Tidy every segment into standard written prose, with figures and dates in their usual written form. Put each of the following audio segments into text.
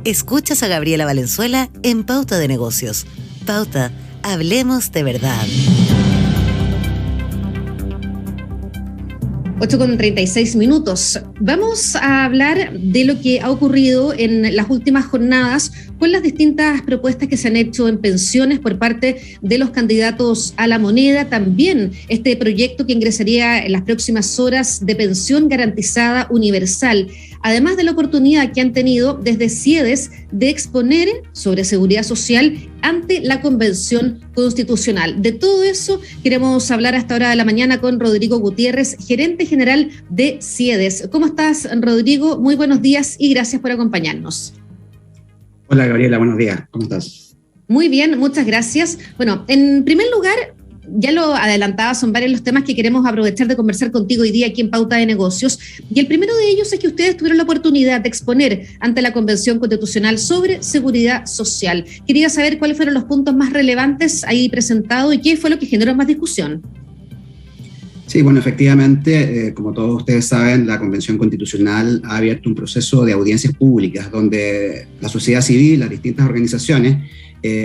Escuchas a Gabriela Valenzuela en Pauta de Negocios. Pauta, hablemos de verdad. 8:36. Vamos a hablar de lo que ha ocurrido en las últimas jornadas con las distintas propuestas que se han hecho en pensiones por parte de los candidatos a la moneda. También este proyecto que ingresaría en las próximas horas de pensión garantizada universal. Además de la oportunidad que han tenido desde CIEDES de exponer sobre seguridad social ante la Convención Constitucional. De todo eso queremos hablar a esta hora de la mañana con Rodrigo Gutiérrez, gerente general de CIEDES. ¿Cómo estás, Rodrigo? Muy buenos días y gracias por acompañarnos. Hola, Gabriela, buenos días. ¿Cómo estás? Muy bien, muchas gracias. Bueno, en primer lugar, ya lo adelantaba, son varios los temas que queremos aprovechar de conversar contigo hoy día aquí en Pauta de Negocios. Y el primero de ellos es que ustedes tuvieron la oportunidad de exponer ante la Convención Constitucional sobre seguridad social. Quería saber cuáles fueron los puntos más relevantes ahí presentados y qué fue lo que generó más discusión. Sí, bueno, efectivamente, como todos ustedes saben, la Convención Constitucional ha abierto un proceso de audiencias públicas donde la sociedad civil, las distintas organizaciones,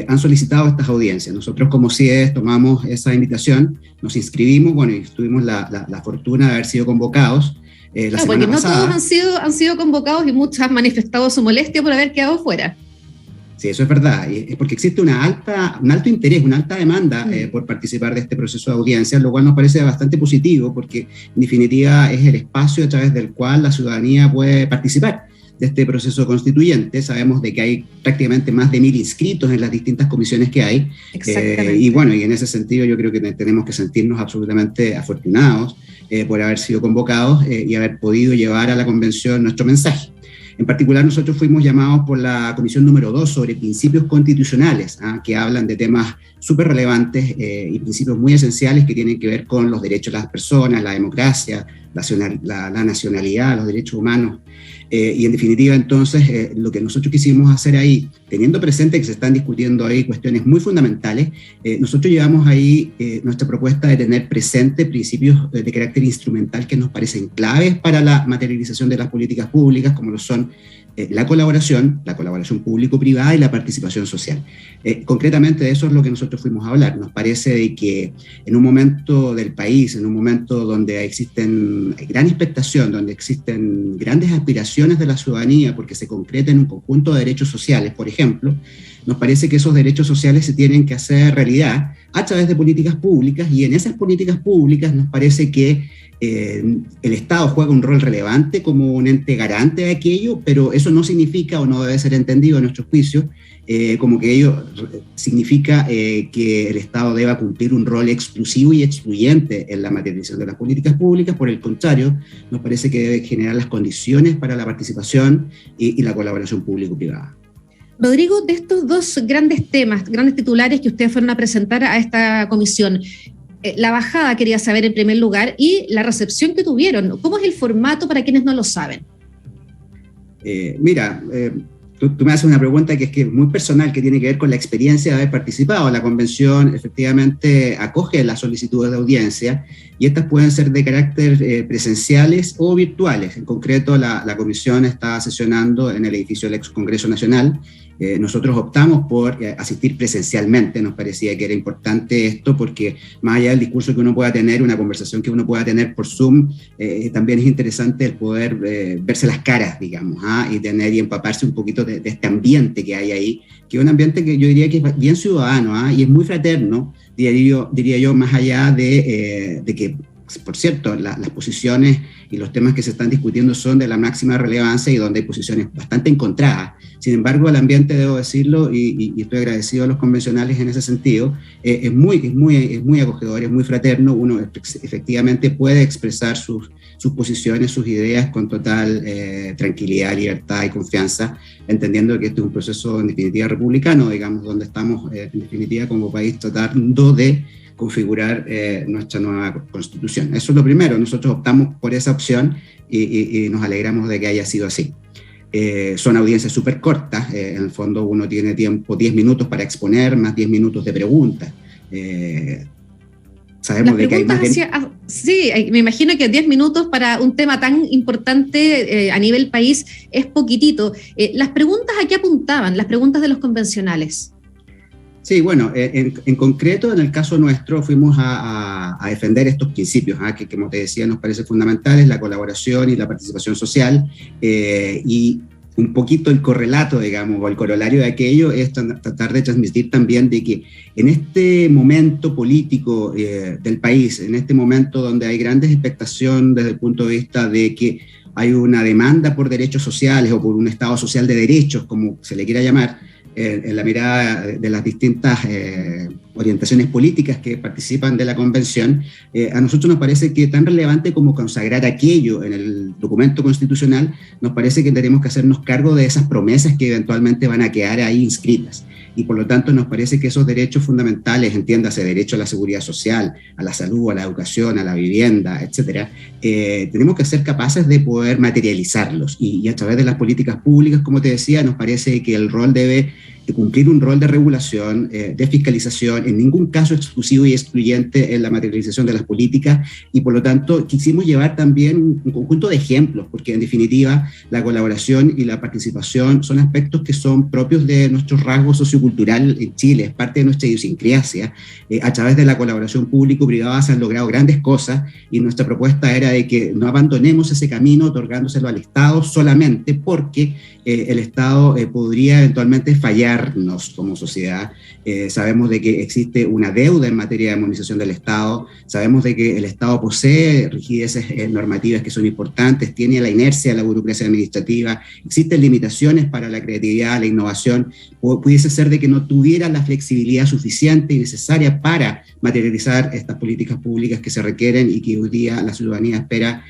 han solicitado estas audiencias. Nosotros como CIEDES tomamos esa invitación, nos inscribimos, bueno, y tuvimos la fortuna de haber sido convocados la semana pasada. No todos han sido convocados y muchos han manifestado su molestia por haber quedado fuera. Sí, eso es verdad, y es porque existe un alto interés, una alta demanda por participar de este proceso de audiencia, lo cual nos parece bastante positivo porque en definitiva es el espacio a través del cual la ciudadanía puede participar de este proceso constituyente. Sabemos de que hay prácticamente más de 1.000 inscritos en las distintas comisiones que hay. Y bueno, y en ese sentido yo creo que tenemos que sentirnos absolutamente afortunados por haber sido convocados y haber podido llevar a la convención nuestro mensaje. En particular, nosotros fuimos llamados por la comisión número 2 sobre principios constitucionales, que hablan de temas súper relevantes y principios muy esenciales que tienen que ver con los derechos de las personas, la democracia, la nacionalidad, los derechos humanos. Y en definitiva, entonces, lo que nosotros quisimos hacer ahí, teniendo presente que se están discutiendo ahí cuestiones muy fundamentales, nosotros llevamos ahí nuestra propuesta de tener presente principios de carácter instrumental que nos parecen claves para la materialización de las políticas públicas, como lo son la colaboración público-privada y la participación social. Concretamente de eso es lo que nosotros fuimos a hablar. Nos parece de que en un momento del país, en un momento donde existen gran expectación, donde existen grandes aspiraciones de la ciudadanía porque se concreten un conjunto de derechos sociales, por ejemplo, nos parece que esos derechos sociales se tienen que hacer realidad a través de políticas públicas, y en esas políticas públicas nos parece que el Estado juega un rol relevante como un ente garante de aquello, pero eso no significa, o no debe ser entendido a nuestro juicio, como que ello significa que el Estado deba cumplir un rol exclusivo y excluyente en la materialización de las políticas públicas. Por el contrario, nos parece que debe generar las condiciones para la participación y la colaboración público-privada. Rodrigo, de estos dos grandes temas, grandes titulares que ustedes fueron a presentar a esta comisión, la bajada quería saber en primer lugar y la recepción que tuvieron. ¿Cómo es el formato para quienes no lo saben? Tú me haces una pregunta que es muy personal, que tiene que ver con la experiencia de haber participado. La convención efectivamente acoge las solicitudes de audiencia y estas pueden ser de carácter presenciales o virtuales. En concreto, la comisión está sesionando en el edificio del Ex Congreso Nacional. Nosotros optamos por asistir presencialmente. Nos parecía que era importante esto porque más allá del discurso que uno pueda tener, una conversación que uno pueda tener por Zoom, también es interesante el poder verse las caras, digamos, y empaparse un poquito de este ambiente que hay ahí, que es un ambiente que yo diría que es bien ciudadano, y es muy fraterno, diría yo, más allá de que, por cierto, las posiciones y los temas que se están discutiendo son de la máxima relevancia y donde hay posiciones bastante encontradas. Sin embargo, el ambiente, debo decirlo, y estoy agradecido a los convencionales en ese sentido, es muy acogedor, es muy fraterno. Uno efectivamente puede expresar sus posiciones, sus ideas con total tranquilidad, libertad y confianza, entendiendo que este es un proceso en definitiva republicano, digamos, donde estamos en definitiva como país tratando de configurar nuestra nueva constitución. Eso es lo primero. Nosotros optamos por esa opción y nos alegramos de que haya sido así. Son audiencias súper cortas. En el fondo uno tiene tiempo, 10 minutos para exponer, más 10 minutos de preguntas. Sabemos de que hay más Sí, me imagino que 10 minutos para un tema tan importante a nivel país es poquitito. Las preguntas a qué apuntaban, las preguntas de los convencionales. Sí, bueno, en concreto, en el caso nuestro, fuimos a defender estos principios, que, como te decía, nos parece fundamentales, la colaboración y la participación social, y un poquito el correlato, digamos, o el corolario de aquello es tratar de transmitir también de que en este momento político del país, en este momento donde hay grandes expectaciones desde el punto de vista de que hay una demanda por derechos sociales o por un Estado social de derechos, como se le quiera llamar, en la mirada de las distintas orientaciones políticas que participan de la convención, a nosotros nos parece que tan relevante como consagrar aquello en el documento constitucional, nos parece que tenemos que hacernos cargo de esas promesas que eventualmente van a quedar ahí inscritas. Y por lo tanto nos parece que esos derechos fundamentales, entiéndase, derecho a la seguridad social, a la salud, a la educación, a la vivienda, etcétera, tenemos que ser capaces de poder materializarlos. Y a través de las políticas públicas, como te decía, nos parece que el rol debe cumplir un rol de regulación, de fiscalización, en ningún caso exclusivo y excluyente en la materialización de las políticas, y por lo tanto quisimos llevar también un conjunto de ejemplos, porque en definitiva la colaboración y la participación son aspectos que son propios de nuestro rasgo sociocultural en Chile, es parte de nuestra idiosincrasia. A través de la colaboración público-privada se han logrado grandes cosas, y nuestra propuesta era de que no abandonemos ese camino otorgándoselo al Estado solamente porque el Estado podría eventualmente fallarnos como sociedad. Sabemos de que existe una deuda en materia de armonización del Estado, sabemos de que el Estado posee rigideces normativas que son importantes, tiene la inercia de la burocracia administrativa, existen limitaciones para la creatividad, la innovación, pudiese ser de que no tuviera la flexibilidad suficiente y necesaria para materializar estas políticas públicas que se requieren y que hoy día la ciudadanía espera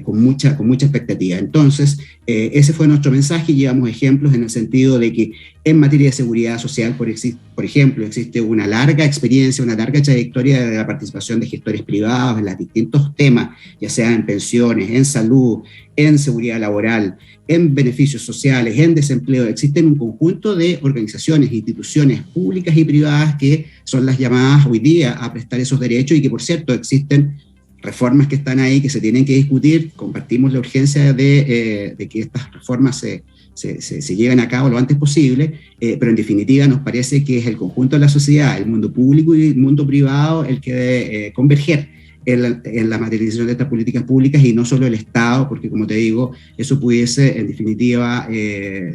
con mucha expectativa. Entonces, ese fue nuestro mensaje, y llevamos ejemplos en el sentido de que en materia de seguridad social, por ejemplo, existe una larga experiencia, una larga trayectoria de la participación de gestores privados en los distintos temas, ya sea en pensiones, en salud, en seguridad laboral, en beneficios sociales, en desempleo. Existen un conjunto de organizaciones, instituciones públicas y privadas que son las llamadas hoy día a prestar esos derechos, y que, por cierto, existen reformas que están ahí que se tienen que discutir. Compartimos la urgencia de que estas reformas se lleven a cabo lo antes posible, pero en definitiva nos parece que es el conjunto de la sociedad, el mundo público y el mundo privado, el que debe converger en la materialización de estas políticas públicas, y no solo el Estado, porque, como te digo, eso pudiese en definitiva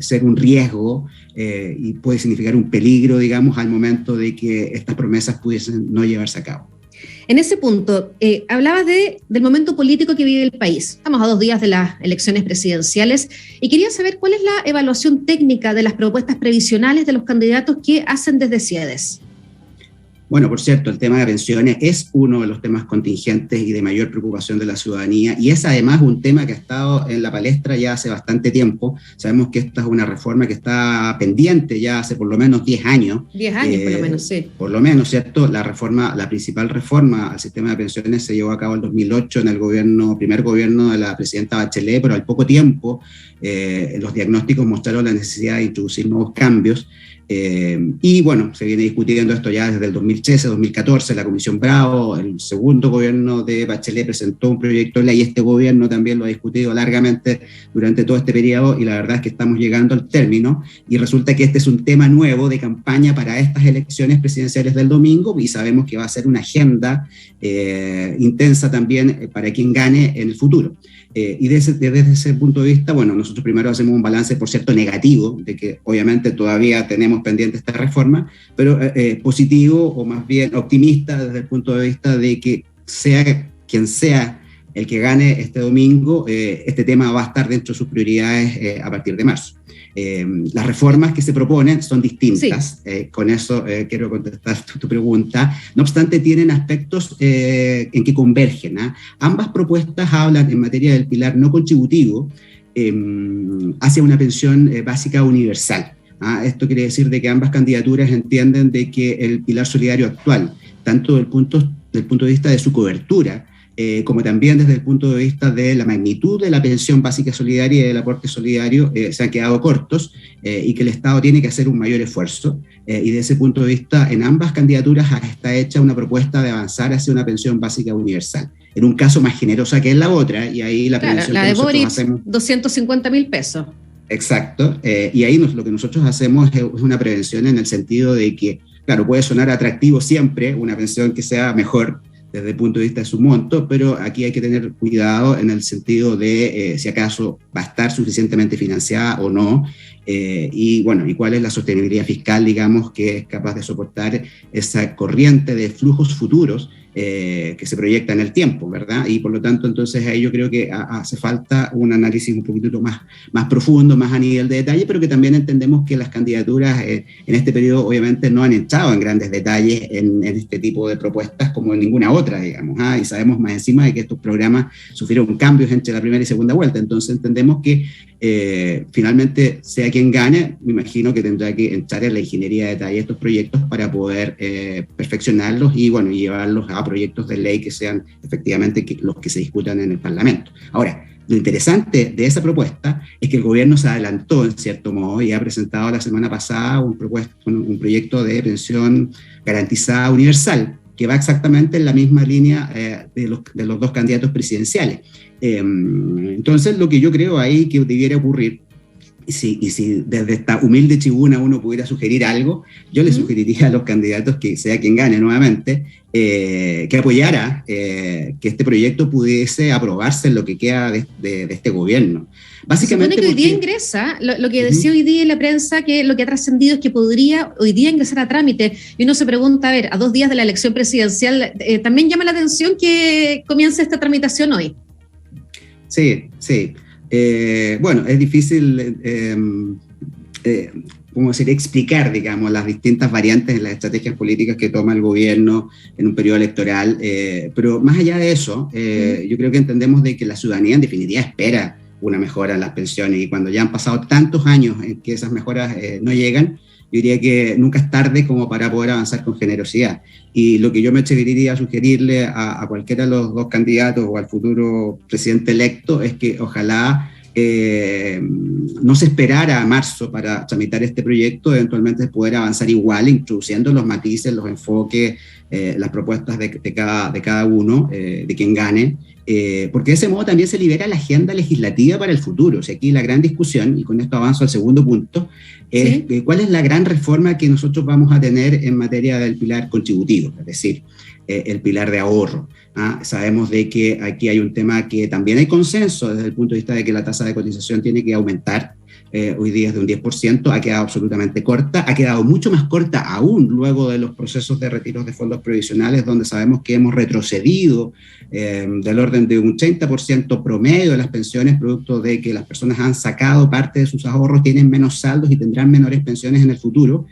ser un riesgo y puede significar un peligro, digamos, al momento de que estas promesas pudiesen no llevarse a cabo. En ese punto, hablabas del momento político que vive el país. Estamos a 2 días de las elecciones presidenciales y quería saber cuál es la evaluación técnica de las propuestas previsionales de los candidatos que hacen desde CIEDES. Bueno, por cierto, el tema de pensiones es uno de los temas contingentes y de mayor preocupación de la ciudadanía, y es además un tema que ha estado en la palestra ya hace bastante tiempo. Sabemos que esta es una reforma que está pendiente ya hace por lo menos 10 años. 10 años por lo menos, sí. Por lo menos, ¿cierto? La principal reforma al sistema de pensiones se llevó a cabo en 2008 en el primer gobierno de la presidenta Bachelet, pero al poco tiempo los diagnósticos mostraron la necesidad de introducir nuevos cambios. Y bueno, se viene discutiendo esto ya desde el 2013, 2014, la Comisión Bravo, el segundo gobierno de Bachelet presentó un proyecto de ley, y este gobierno también lo ha discutido largamente durante todo este periodo, y la verdad es que estamos llegando al término, y resulta que este es un tema nuevo de campaña para estas elecciones presidenciales del domingo, y sabemos que va a ser una agenda intensa también para quien gane en el futuro. Y desde ese punto de vista, bueno, nosotros primero hacemos un balance, por cierto, negativo, de que obviamente todavía tenemos pendiente esta reforma, pero positivo, o más bien optimista desde el punto de vista de que sea quien sea el que gane este domingo, este tema va a estar dentro de sus prioridades a partir de marzo. Las reformas que se proponen son distintas, sí. Con eso quiero contestar tu pregunta. No obstante, tienen aspectos en que convergen. Ambas propuestas hablan en materia del pilar no contributivo hacia una pensión básica universal. Esto quiere decir de que ambas candidaturas entienden de que el pilar solidario actual, tanto del punto de vista de su cobertura, como también desde el punto de vista de la magnitud de la pensión básica solidaria y del aporte solidario, se han quedado cortos, y que el Estado tiene que hacer un mayor esfuerzo, y de ese punto de vista en ambas candidaturas está hecha una propuesta de avanzar hacia una pensión básica universal. en un caso más generosa que en la otra, y ahí la prevención la que de nosotros Boric, hacemos... 250.000 pesos. Exacto, y ahí lo que nosotros hacemos es una prevención en el sentido de que, claro, puede sonar atractivo siempre una pensión que sea mejor desde el punto de vista de su monto, pero aquí hay que tener cuidado en el sentido de si acaso va a estar suficientemente financiada o no, y bueno, y cuál es la sostenibilidad fiscal, digamos, que es capaz de soportar esa corriente de flujos futuros que se proyecta en el tiempo, ¿verdad? Y por lo tanto, entonces ahí yo creo que hace falta un análisis un poquito más profundo, más a nivel de detalle, pero que también entendemos que las candidaturas en este periodo obviamente no han entrado en grandes detalles en este tipo de propuestas como en ninguna otra, digamos, y sabemos más encima de que estos programas sufrieron cambios entre la primera y segunda vuelta, entonces entendemos que finalmente, sea quien gane, me imagino que tendrá que entrar en la ingeniería de detalle de estos proyectos para poder perfeccionarlos y, bueno, llevarlos a proyectos de ley que sean efectivamente los que se discutan en el Parlamento. Ahora, lo interesante de esa propuesta es que el gobierno se adelantó, en cierto modo, y ha presentado la semana pasada un proyecto de pensión garantizada universal, que va exactamente en la misma línea de los dos candidatos presidenciales. Entonces, lo que yo creo ahí que debiera ocurrir, y si desde esta humilde tribuna uno pudiera sugerir algo, yo le sugeriría a los candidatos, que sea quien gane nuevamente, que apoyara que este proyecto pudiese aprobarse en lo que queda de este gobierno. Básicamente, se supone que hoy día ingresa, lo que decía hoy día en la prensa, que lo que ha trascendido es que podría hoy día ingresar a trámite, y uno se pregunta, a ver, a 2 días de la elección presidencial, también llama la atención que comience esta tramitación hoy. Sí. Bueno, es difícil, ¿cómo decir?, explicar, digamos, las distintas variantes en las estrategias políticas que toma el gobierno en un periodo electoral, pero más allá de eso, yo creo que entendemos de que la ciudadanía en definitiva espera una mejora en las pensiones, y cuando ya han pasado tantos años en que esas mejoras no llegan, yo diría que nunca es tarde como para poder avanzar con generosidad. Y lo que yo me atrevería a sugerirle a cualquiera de los dos candidatos o al futuro presidente electo es que ojalá no se esperara a marzo para tramitar este proyecto, eventualmente poder avanzar igual, introduciendo los matices, los enfoques, las propuestas de cada uno, de quien gane, porque de ese modo también se libera la agenda legislativa para el futuro. O sea, aquí la gran discusión, y con esto avanzo al segundo punto, es cuál es la gran reforma que nosotros vamos a tener en materia del pilar contributivo, es decir, el pilar de ahorro. Sabemos de que aquí hay un tema que también hay consenso desde el punto de vista de que la tasa de cotización tiene que aumentar. Hoy día es de un 10%, ha quedado absolutamente corta, ha quedado mucho más corta aún luego de los procesos de retiros de fondos previsionales, donde sabemos que hemos retrocedido del orden de un 30% promedio de las pensiones, producto de que las personas han sacado parte de sus ahorros, tienen menos saldos y tendrán menores pensiones en el futuro.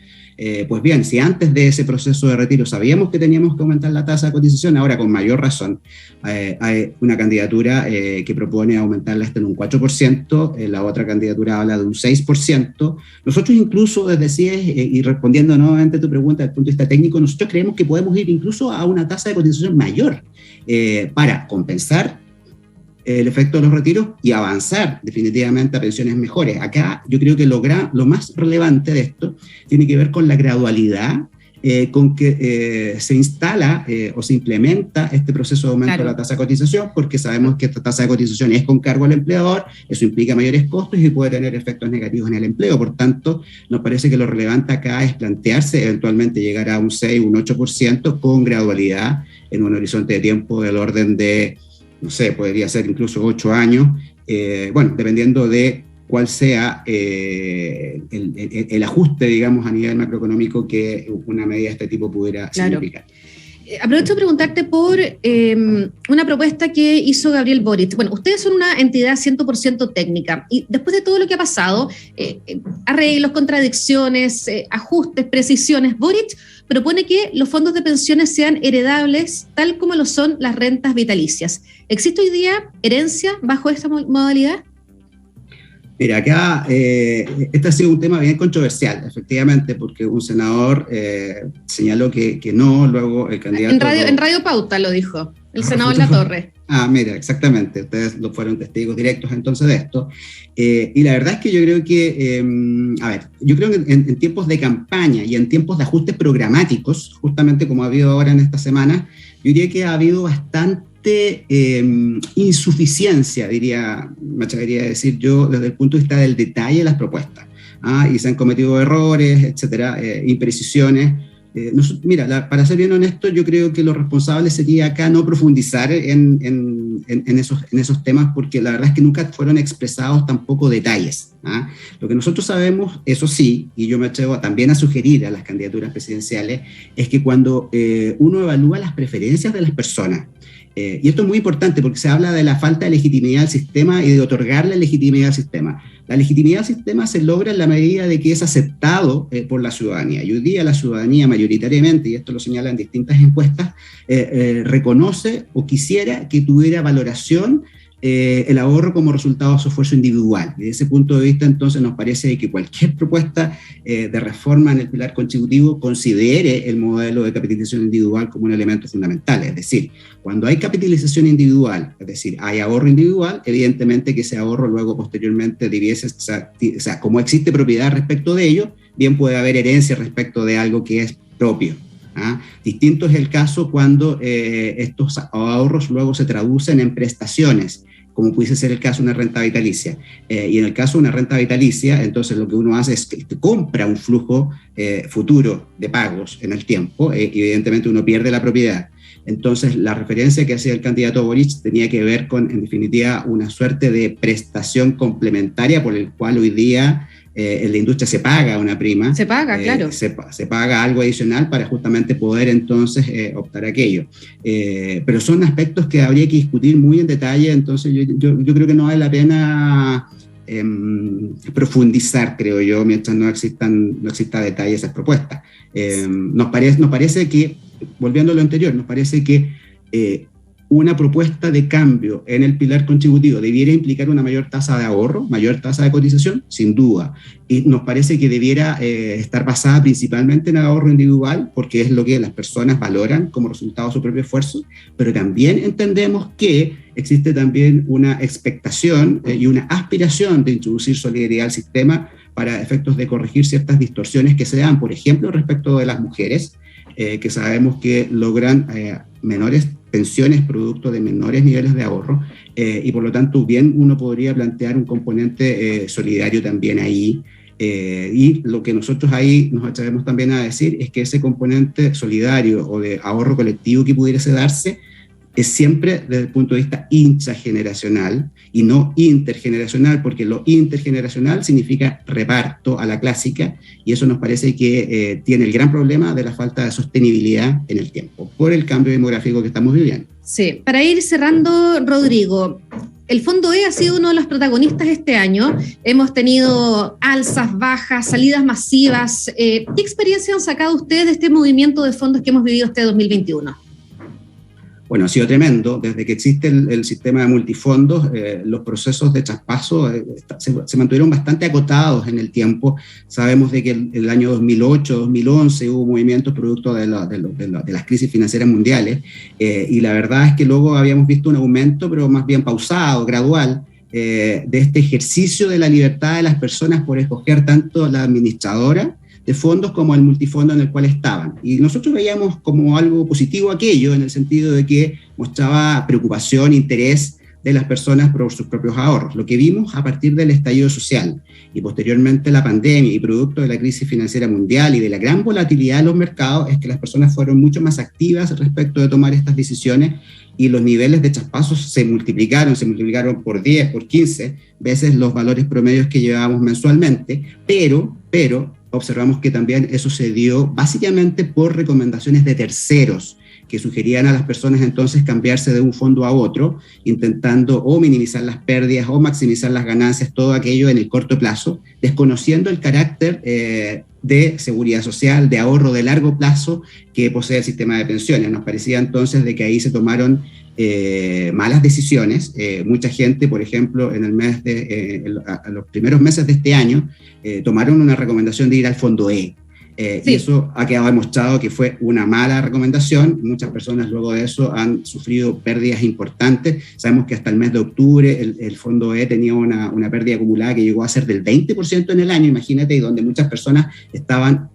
Pues bien, si antes de ese proceso de retiro sabíamos que teníamos que aumentar la tasa de cotización, ahora con mayor razón hay una candidatura que propone aumentarla hasta en un 4%, la otra candidatura habla de un 6%. Nosotros incluso desde CIES, y respondiendo nuevamente a tu pregunta desde el punto de vista técnico, nosotros creemos que podemos ir incluso a una tasa de cotización mayor para compensar el efecto de los retiros y avanzar definitivamente a pensiones mejores. Acá yo creo que lo más relevante de esto tiene que ver con la gradualidad con que se instala o se implementa este proceso de aumento de la tasa de cotización, porque sabemos que esta tasa de cotización es con cargo al empleador, eso implica mayores costos y puede tener efectos negativos en el empleo. Por tanto, nos parece que lo relevante acá es plantearse eventualmente llegar a un 6, un 8% con gradualidad en un horizonte de tiempo del orden de, no sé, podría ser incluso 8 años, bueno, dependiendo de cuál sea el ajuste, digamos, a nivel macroeconómico que una medida de este tipo pudiera significar. Aprovecho de preguntarte por una propuesta que hizo Gabriel Boric. Bueno, ustedes son una entidad 100% técnica, y después de todo lo que ha pasado, arreglos, contradicciones, ajustes, precisiones, Boric propone que los fondos de pensiones sean heredables tal como lo son las rentas vitalicias. ¿Existe hoy día herencia bajo esta modalidad? Mira, acá este ha sido un tema bien controversial, efectivamente, porque un senador señaló que no, luego el candidato... En Radio Pauta lo dijo, el senador Latorre. Mira, exactamente, ustedes fueron testigos directos entonces de esto. Y la verdad es que yo creo que, yo creo que en tiempos de campaña y en tiempos de ajustes programáticos, justamente como ha habido ahora en esta semana, yo diría que ha habido bastante importante insuficiencia, me atrevería a decir yo, desde el punto de vista del detalle de las propuestas. Y se han cometido errores, etcétera, imprecisiones. Para ser bien honesto, yo creo que lo responsable sería acá no profundizar en esos temas, porque la verdad es que nunca fueron expresados tampoco detalles. Lo que nosotros sabemos, eso sí, y yo me atrevo también a sugerir a las candidaturas presidenciales, es que cuando uno evalúa las preferencias de las personas, y esto es muy importante porque se habla de la falta de legitimidad del sistema y de otorgarle legitimidad al sistema. La legitimidad del sistema se logra en la medida de que es aceptado por la ciudadanía. Y hoy día la ciudadanía mayoritariamente, y esto lo señalan distintas encuestas, reconoce o quisiera que tuviera valoración el ahorro como resultado de su esfuerzo individual. Desde ese punto de vista, entonces, nos parece que cualquier propuesta de reforma en el pilar contributivo considere el modelo de capitalización individual como un elemento fundamental. Es decir, cuando hay capitalización individual, es decir, hay ahorro individual, evidentemente que ese ahorro luego posteriormente debiese, o sea, como existe propiedad respecto de ello, bien puede haber herencia respecto de algo que es propio. Distinto es el caso cuando estos ahorros luego se traducen en prestaciones, como pudiese ser el caso de una renta vitalicia. Y en el caso de una renta vitalicia, entonces lo que uno hace es que compra un flujo futuro de pagos en el tiempo, y evidentemente uno pierde la propiedad. Entonces, la referencia que hacía el candidato Boric tenía que ver con, en definitiva, una suerte de prestación complementaria por el cual hoy día en la industria se paga una prima. Se paga, claro. Se paga algo adicional para justamente poder entonces optar a aquello. Pero son aspectos que habría que discutir muy en detalle, entonces yo creo que no vale la pena profundizar, creo yo, mientras no exista detalle esas propuestas. Nos parece que, volviendo a lo anterior, nos parece que una propuesta de cambio en el pilar contributivo debiera implicar una mayor tasa de ahorro, mayor tasa de cotización, sin duda. Y nos parece que debiera estar basada principalmente en el ahorro individual, porque es lo que las personas valoran como resultado de su propio esfuerzo, pero también entendemos que existe también una expectación y una aspiración de introducir solidaridad al sistema para efectos de corregir ciertas distorsiones que se dan, por ejemplo, respecto de las mujeres, que sabemos que logran menores pensiones producto de menores niveles de ahorro, y por lo tanto bien uno podría plantear un componente solidario también ahí, y lo que nosotros ahí nos atrevemos también a decir es que ese componente solidario o de ahorro colectivo que pudiese darse es siempre desde el punto de vista intrageneracional y no intergeneracional, porque lo intergeneracional significa reparto a la clásica, y eso nos parece que tiene el gran problema de la falta de sostenibilidad en el tiempo, por el cambio demográfico que estamos viviendo. Sí, para ir cerrando, Rodrigo, el Fondo E ha sido uno de los protagonistas este año. Hemos tenido alzas, bajas, salidas masivas. ¿Qué experiencia han sacado ustedes de este movimiento de fondos que hemos vivido este 2021? Bueno, ha sido tremendo. Desde que existe el sistema de multifondos, los procesos de traspaso se mantuvieron bastante acotados en el tiempo. Sabemos de que el año 2008, 2011 hubo movimientos producto de las crisis financieras mundiales, y la verdad es que luego habíamos visto un aumento, pero más bien pausado, gradual, de este ejercicio de la libertad de las personas por escoger tanto la administradora de fondos como el multifondo en el cual estaban. Y nosotros veíamos como algo positivo aquello, en el sentido de que mostraba preocupación, interés de las personas por sus propios ahorros. Lo que vimos a partir del estallido social y posteriormente la pandemia y producto de la crisis financiera mundial y de la gran volatilidad de los mercados es que las personas fueron mucho más activas respecto de tomar estas decisiones, y los niveles de traspasos se multiplicaron por 10, por 15 veces los valores promedios que llevábamos mensualmente, pero observamos que también eso se dio básicamente por recomendaciones de terceros que sugerían a las personas entonces cambiarse de un fondo a otro, intentando o minimizar las pérdidas o maximizar las ganancias, todo aquello en el corto plazo, desconociendo el carácter de seguridad social, de ahorro de largo plazo que posee el sistema de pensiones. Nos parecía entonces de que ahí se tomaron malas decisiones. Mucha gente, por ejemplo, en los primeros meses de este año, tomaron una recomendación de ir al Fondo E. Sí. Y eso ha quedado demostrado que fue una mala recomendación. Muchas personas luego de eso han sufrido pérdidas importantes. Sabemos que hasta el mes de octubre el Fondo E tenía una pérdida acumulada que llegó a ser del 20% en el año, imagínate, y donde muchas personas estaban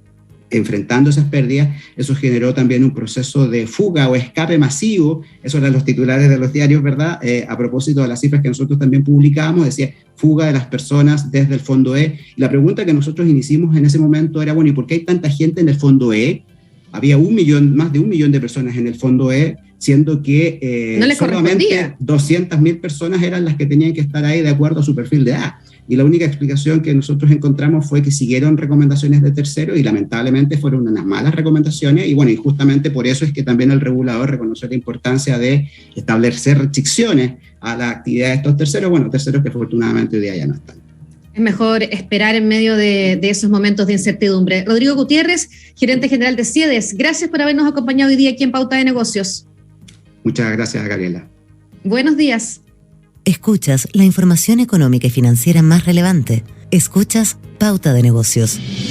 enfrentando esas pérdidas, eso generó también un proceso de fuga o escape masivo, eso eran los titulares de los diarios, ¿verdad? A propósito de las cifras que nosotros también publicábamos, decía fuga de las personas desde el Fondo E. Y la pregunta que nosotros iniciamos en ese momento era, bueno, ¿y por qué hay tanta gente en el Fondo E? Había más de 1 millón de personas en el Fondo E, siendo que no solamente 200.000 personas eran las que tenían que estar ahí de acuerdo a su perfil de edad. Y la única explicación que nosotros encontramos fue que siguieron recomendaciones de terceros y lamentablemente fueron unas malas recomendaciones. Y bueno, y justamente por eso es que también el regulador reconoció la importancia de establecer restricciones a la actividad de estos terceros, bueno, terceros que afortunadamente hoy día ya no están. Es mejor esperar en medio de esos momentos de incertidumbre. Rodrigo Gutiérrez, gerente general de CIEDES, gracias por habernos acompañado hoy día aquí en Pauta de Negocios. Muchas gracias, Gabriela. Buenos días. Escuchas la información económica y financiera más relevante. Escuchas Pauta de Negocios.